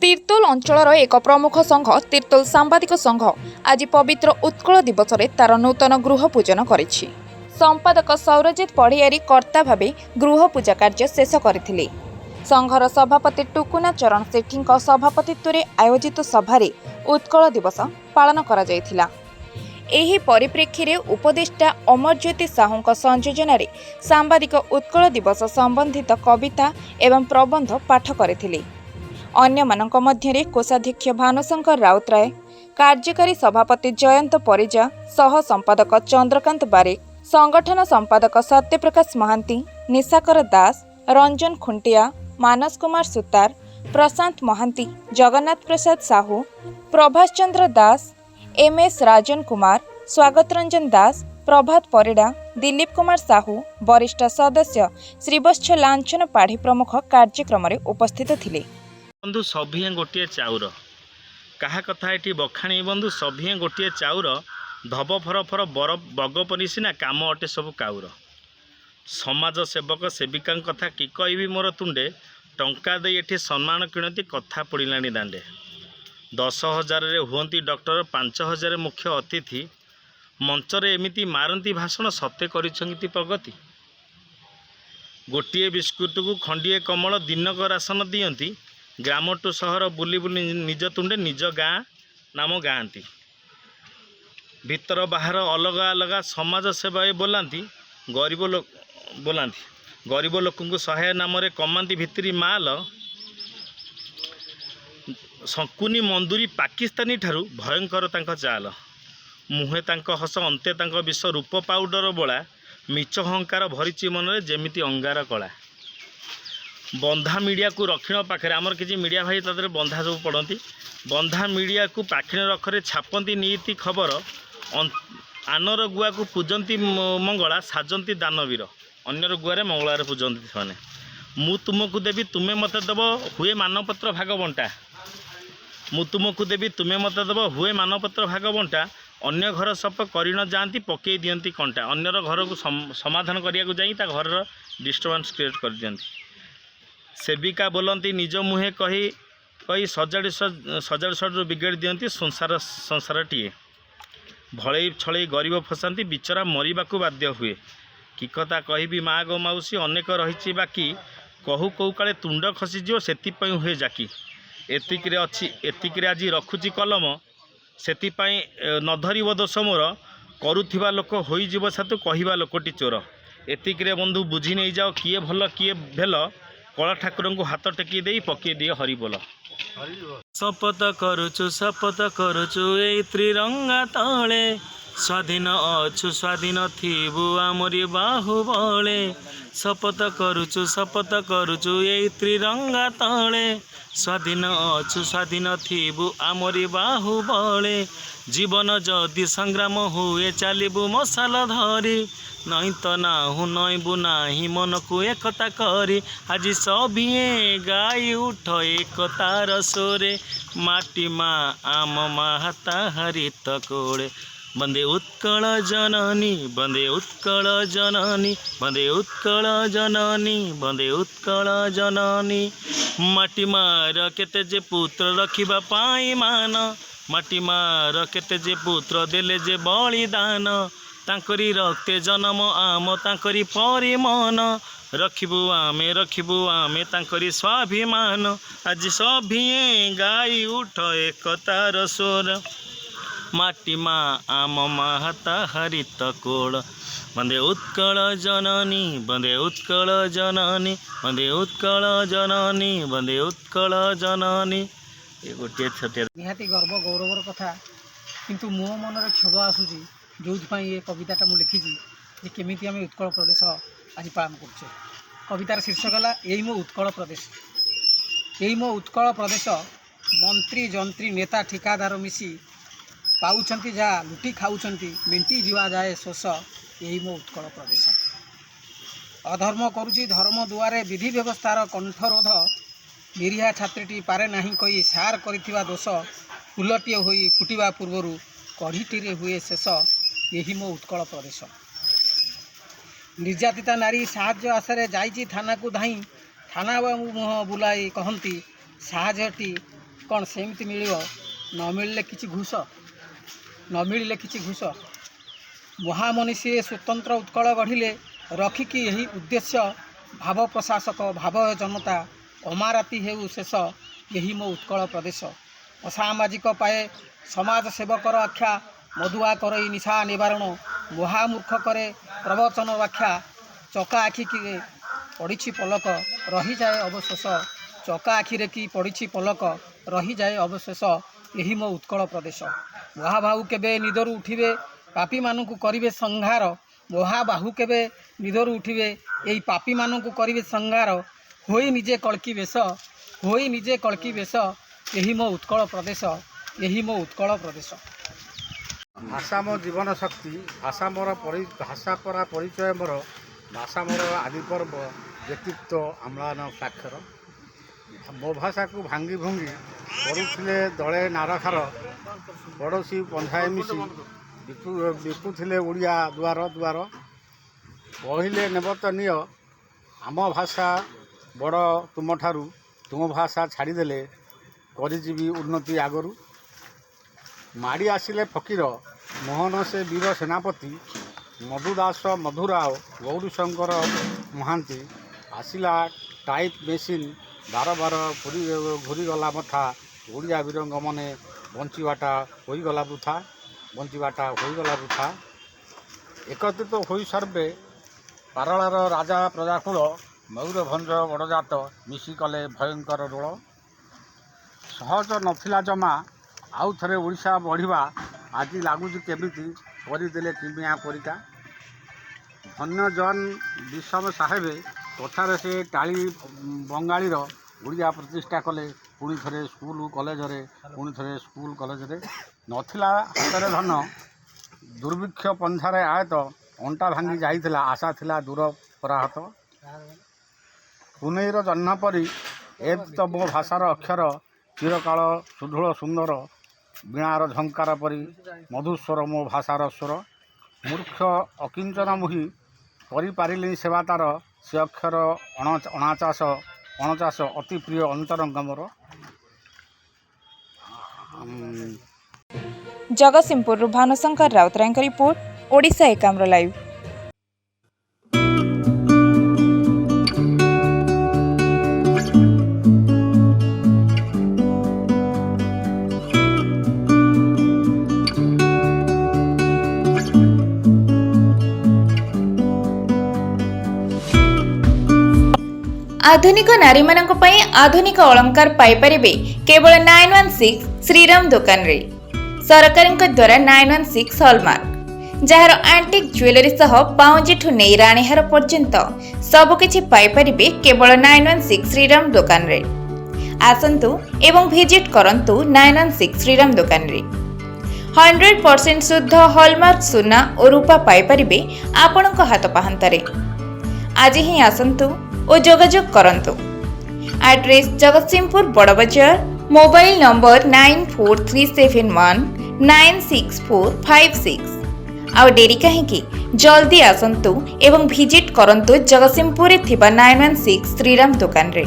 ତିର୍ତ୍ତୋଲ ଅଞ୍ଚଳର ଏକ ପ୍ରମୁଖ ସଂଘ ତିର୍ତ୍ତୋଲ ସାମ୍ବାଦିକ ସଂଘ ଆଜି ପବିତ୍ର ଉତ୍କଳ ଦିବସରେ ତାର ନୂତନ ଗୃହ ପୂଜନ କରିଛି। ସମ୍ପାଦକ ସୌରଜିତ ପଢ଼ିଆରୀ କର୍ତ୍ତା ଭାବେ ଗୃହ ପୂଜା କାର୍ଯ୍ୟ ଶେଷ କରିଥିଲେ। ସଂଘର ସଭାପତି ଟୁକୁନା ଚରଣ ସେଠୀଙ୍କ ସଭାପତିତ୍ୱରେ ଆୟୋଜିତ ସଭାରେ ଉତ୍କଳ ଦିବସ ପାଳନ କରାଯାଇଥିଲା। ଏହି ପରିପ୍ରେକ୍ଷୀରେ ଉପଦେଷ୍ଟା ଅମରଜ୍ୟୋତି ସାହୁଙ୍କ ସଂଯୋଜନାରେ ସାମ୍ବାଦିକ ଉତ୍କଳ ଦିବସ ସମ୍ବନ୍ଧିତ କବିତା ଏବଂ ପ୍ରବନ୍ଧ ପାଠ କରିଥିଲେ। ଅନ୍ୟମାନଙ୍କ ମଧ୍ୟରେ କୋଷାଧ୍ୟକ୍ଷ ଭାନୁଶଙ୍କର ରାଉତରାୟ, କାର୍ଯ୍ୟକାରୀ ସଭାପତି ଜୟନ୍ତ ପରିଜା, ସହ ସମ୍ପାଦକ ଚନ୍ଦ୍ରକାନ୍ତ ବାରିକ, ସଂଗଠନ ସମ୍ପାଦକ ସତ୍ୟପ୍ରକାଶ ମହାନ୍ତି, ନିଶାକର ଦାସ, ରଞ୍ଜନ ଖୁଣ୍ଟିଆ, ମାନସ କୁମାର ସୁତାର, ପ୍ରଶାନ୍ତ ମହାନ୍ତି, ଜଗନ୍ନାଥ ପ୍ରସାଦ ସାହୁ, ପ୍ରଭାସ ଚନ୍ଦ୍ର ଦାସ, ଏମ୍.ଏସ୍. ରାଜନ କୁମାର, ସ୍ୱାଗତ ରଞ୍ଜନ ଦାସ, ପ୍ରଭାତ ପରିଡ଼ା, ଦିଲ୍ଲୀପ କୁମାର ସାହୁ, ବରିଷ୍ଠ ସଦସ୍ୟ ଶ୍ରୀବତ୍ସ ଲାଞ୍ଚନ ପାଢ଼ୀ ପ୍ରମୁଖ କାର୍ଯ୍ୟକ୍ରମରେ ଉପସ୍ଥିତ ଥିଲେ। बंधु सभिए गोटे चाउर क्या कथा ये बखाणी बंधु सभिए गोटे चाउर धब फर फर बर बग परी सीना काम अटे सब काउर समाज सेवक सेविका कथा कि कहि मोर तुंडे टंका दे ये सम्मान किणती कथा पड़ा दांडे 10,000 हुंती डॉक्टर 5,000 मुख्य अतिथि मंचरे एमती मारती भाषण सत्य करिसेंती प्रगति गोटे बिस्कुट को खंडिए कमल दिनक राशन दियंती ग्राम टू सहर बुली बुली निज तुंडे निज गाँ नाम गाँती भीतर बाहर अलग अलग समाज सेवा बोलांती गरीब लोक सहाय नाम कमांती भितरी माल शकुनी मंदुरी पाकिस्तानी ठारू भयंकर तांका चाल मुहे तांका हस अंते तांका विष रूप पाउडर बोला मिच हंकार भरीची मनरे जेमिति अंगार कला बंधा मीडिया को रक्षण पाखे आमर किसी मीडिया भाई तादरे बंधा सब पढ़ती बंधा मीडिया को पाखे रखरे छापती नीति खबर आनर गुआ को पूजती मंगला साजंती दानवीर अन्यर गुआरे मंगलार पूजती से मु तुमको देवी तुम्हें मत दब हुए मानपत्र भाग बंटा मु तुमको देवी तुम्हें मत दब हुए मानपत्र भाग बंटा अन्य घर सप कर न जाती पकई दियंती कंटा अन्यर घर को समाधान करने जा घर डिस्टर्बांस क्रिएट कर दियंती सेविका बोलती निज मुहे कही कही सजाड़ सजाड़ बिगड़ दियंती संसार टीए भले छले गरीब फसाती बिचरा मरवाक बाध्य हुए कि कथा कहि माँ गो मौसी अनेक रही बाकी कहू कहू काले तुंड खसीज से हुए जाकी एतिक आज रखुची कलम से न धरब दोष मोर करुवा लोक हो सातु कहवा लोकटी चोर एतिक बंधु बुझी नहीं जाओ किए भल किए भेल कला ठाकुर को हाथ टेकी दे पकई दिए हरिबोल शपथ करुचु ए त्रिरंगा तले स्वाधीन अछु स्वाधीन थिबु आमरी बाहुबले शपथ करुचु ए त्रिरंगा तले स्वाधीन अछु स्वाधीन थिबु आमरी बाहुबले जीवन जदि संग्राम हुए चलबु मशाल धरी नहीं तो नाहु नईबु नाही मन को एकता करी आज सभिए गाई उठ एकतार सोरे माटी माँ आम माता हरित कोड़े बंदे उत्कल जननी बंदे उत्कल जननी बंदे उत्कल जननी बंदे उत्कल जननी माटी मार केते जे पुत्र रखिबा पाई मान माटी मार केते जे पुत्र देले जे बलिदान तांकरी रक्ते जन्म आम तांकरी परिमन रखिबु आमे तांकरी स्वाभिमान आज सभिए गाई उठ एकतार स्वर माटी माँ आम माता हरित कोड़ बंदे उत्कल जननी बंदे उत्कल जननी बंदे उत्कल जननी बंदे उत्कल जननी ये गोटे छोटे निहाती गर्व गौरवर कथा किंतु मो मन क्षोभ आसूची जो ये कविताटा मुझे लिखी जे केमिति आम उत्कल प्रदेश आज पालन कर कवितार शीर्षक है यही मो उत्कल प्रदेश यही मो उत्कल प्रदेश मंत्री जंत्री नेता ठिकादार मिसी पाउछंती जहाँ लुटी खाऊंती मेंटी जीवा जाए शोष यही मो उत्कल प्रदेश अधर्म करुची धर्म दुआरे विधि व्यवस्थार कंठरोध निरीहा छात्रीटी पारे नाही कही सार करिथिबा दोष फुलटीए होई फुटिबा पूर्वरु कढ़ीटी हुए शेष यही मो उत्कल प्रदेश निर्यातिता नारी साहाय्य आशारे जाइछि थाना को धाई थाना मुह बुलाई कहती साहाय्यटी କ'ଣ ସେମିତି ମିଳିବ? ନ ମିଳିଲେ କିଛି ଘୁଷ, ନ ମିଳିଲେ କିଛି ଘୁଷ। ମହାମନୀଷୀଏ ସ୍ୱତନ୍ତ୍ର ଉତ୍କଳ ଗଢ଼ିଲେ, ରଖିକି ଏହି ଉଦ୍ଦେଶ୍ୟ, ଭାବ ପ୍ରଶାସକ ଭାବ ଜନତା, ଅମାରାତି ହେଉ ଶେଷ ଏହି ମୋ ଉତ୍କଳ ପ୍ରଦେଶ। ଅସାମାଜିକ ପାଏ ସମାଜ ସେବକର ଆଖ୍ୟା, ମଦୁଆ କରଇ ନିଶା ନିବାରଣ, ମହାମୂର୍ଖ କରେ ପ୍ରବଚନ ବ୍ୟାଖ୍ୟା। ଚକା ଆଖିରେ ପଡ଼ିଛି ପଲକ, ରହିଯାଏ ଅବଶେଷ, ଚକା ଆଖିରେ କି ପଡ଼ିଛି ପଲକ, ରହିଯାଏ ଅବଶେଷ ଏହି ମୋ ଉତ୍କଳ ପ୍ରଦେଶ। ମହାବାହୁ କେବେ ନିଦରୁ ଉଠିବେ, ପାପୀମାନଙ୍କୁ କରିବେ ସଂହାର, ମହାବାହୁ କେବେ ନିଦରୁ ଉଠିବେ, ଏଇ ପାପୀମାନଙ୍କୁ କରିବେ ସଂହାର। ହୋଇ ନିଜେ କଳ୍କି ବେଶ, ହୋଇ ନିଜେ କଳ୍କି ବେଶ ଏହି ମୋ ଉତ୍କଳ ପ୍ରଦେଶ, ଏହି ମୋ ଉତ୍କଳ ପ୍ରଦେଶ। ଭାଷା ମୋ ଜୀବନ ଶକ୍ତି, ଭାଷା ପରା ପରିଚୟ ମୋର, ଭାଷା ମୋର ଆଦି ପର୍ବ, ବ୍ୟକ୍ତିତ୍ୱ ଆମ୍ଳାନ ସ୍ୱାକ୍ଷର। ମୋ ଭାଷାକୁ ଭାଙ୍ଗି ଭୁଙ୍ଗି କରୁଥିଲେ ଦଳେ ନାରଖାର, ପଡ଼ୋଶୀ ପଞ୍ଝାଏ ମିଶି ବିକୁଥିଲେ ଓଡ଼ିଆ ଦୁଆର ଦୁଆର। କହିଲେ ନେବ ତ ନିଅ, ଆମ ଭାଷା ବଡ଼ ତୁମଠାରୁ, ତୁମ ଭାଷା ଛାଡ଼ିଦେଲେ କରିଯିବି ଉନ୍ନତି ଆଗରୁ। ମାଡ଼ି ଆସିଲେ ଫକୀର ମୋହନ ସେ ବୀର ସେନାପତି, ମଧୁଦାସ ମଧୁରାଓ ଗୌରୀଶଙ୍କର ମହାନ୍ତି। ଆସିଲା ଟାଇପ୍ ମେସିନ୍, ବାର ବାର ଘୁରିଗଲା ମଥା, ଓଡ଼ିଆ ବୀରଙ୍କ ମନେ ବଞ୍ଚିବାଟା ହୋଇଗଲା ବୃଥା, ବଞ୍ଚିବାଟା ହୋଇଗଲା ବୃଥା। ଏକତ୍ରିତ ହୋଇ ସର୍ବେ ପାରଳାର ରାଜା ପ୍ରଜାକୁଳ, ମୟୂରଭଞ୍ଜ ଗଡ଼ଜାତ ମିଶି କଲେ ଭୟଙ୍କର ରୋଳ। ସହଜ ନଥିଲା ଜମା ଆଉ ଥରେ ଓଡ଼ିଶା ବଢ଼ିବା, ଆଜି ଲାଗୁଛି କେମିତି କରିଦେଲେ କିମିଆ ପରିକା। ଧନ୍ୟ ଜନ୍ ବିଷମ ସାହେବେ କଥାରେ ସେ ଟାଳି ବଙ୍ଗାଳୀର, ଓଡ଼ିଆ ପ୍ରତିଷ୍ଠା କଲେ ପୁଣି ଥରେ ସ୍କୁଲ କଲେଜରେ, ପୁଣି ଥରେ ସ୍କୁଲ କଲେଜରେ। ନଥିଲା ହାତରେ ଧନ, ଦୁର୍ଭିକ୍ଷ ପଞ୍ଝାରେ ଆୟତ, ଅଣ୍ଟା ଭାଙ୍ଗି ଯାଇଥିଲା ଆଶା ଥିଲା ଦୂର ପରାହତ। ପୁନେଇର ଜହ୍ନ ପରି ଏ ତ ମୋ ଭାଷାର ଅକ୍ଷର, ଚିରକାଳ ସୁଦୃଢ଼ ସୁନ୍ଦର, ବୀଣାର ଝଙ୍କାର ପରି ମଧୁସ୍ୱର ମୋ ଭାଷାର ସ୍ୱର। ମୂର୍ଖ ଅକିଞ୍ଚନ ମୁହିଁ କରିପାରିଲି ସେବା ତାର, ସେ ଅକ୍ଷର ଅଣଚାଶ ଅତି ପ୍ରିୟ ଅନ୍ତରଙ୍ଗ ମୋର। ଜଗତସିଂହପୁରରୁ ଭାନୁଶଙ୍କର ରାଉତରାୟଙ୍କ ରିପୋର୍ଟ, ଓଡ଼ିଶା ଏକାମ୍ର ଲାଇଭ୍। ଆଧୁନିକ ନାରୀମାନଙ୍କ ପାଇଁ ଆଧୁନିକ ଅଳଙ୍କାର ପାଇପାରିବେ କେବଳ 916 ଶ୍ରୀରାମ ଦୋକାନରେ। ସରକାରଙ୍କ ଦ୍ୱାରା 916 ହଲମାର୍କ, ଯାହାର ଆଣ୍ଟିକ୍ ଜୁଏଲାରୀ ସହ ପାଉଁଜିଠୁ ନେଇ ରାଣୀହାର ପର୍ଯ୍ୟନ୍ତ ସବୁକିଛି ପାଇପାରିବେ କେବଳ 916 ଶ୍ରୀରାମ ଦୋକାନରେ। ଆସନ୍ତୁ ଏବଂ ଭିଜିଟ୍ କରନ୍ତୁ 916 ଶ୍ରୀରାମ ଦୋକାନରେ। 100% ଶୁଦ୍ଧ ହଲମାର୍କ ସୁନା ଓ ରୂପା ପାଇପାରିବେ ଆପଣଙ୍କ ହାତ ପାହାନ୍ତାରେ। ଆଜି ହିଁ ଆସନ୍ତୁ ଓ ଯୋଗାଯୋଗ କରନ୍ତୁ। Address Jagatsinghpur Badabazar, mobile number 9437196456। ଆଉ ଡେରି କାହିଁକି, ଜଲ୍ଦି ଆସନ୍ତୁ ଏବଂ ଭିଜିଟ୍ କରନ୍ତୁ ଜଗତସିଂହପୁରରେ ଥିବା 916 ଶ୍ରୀରାମ ଦୋକାନରେ।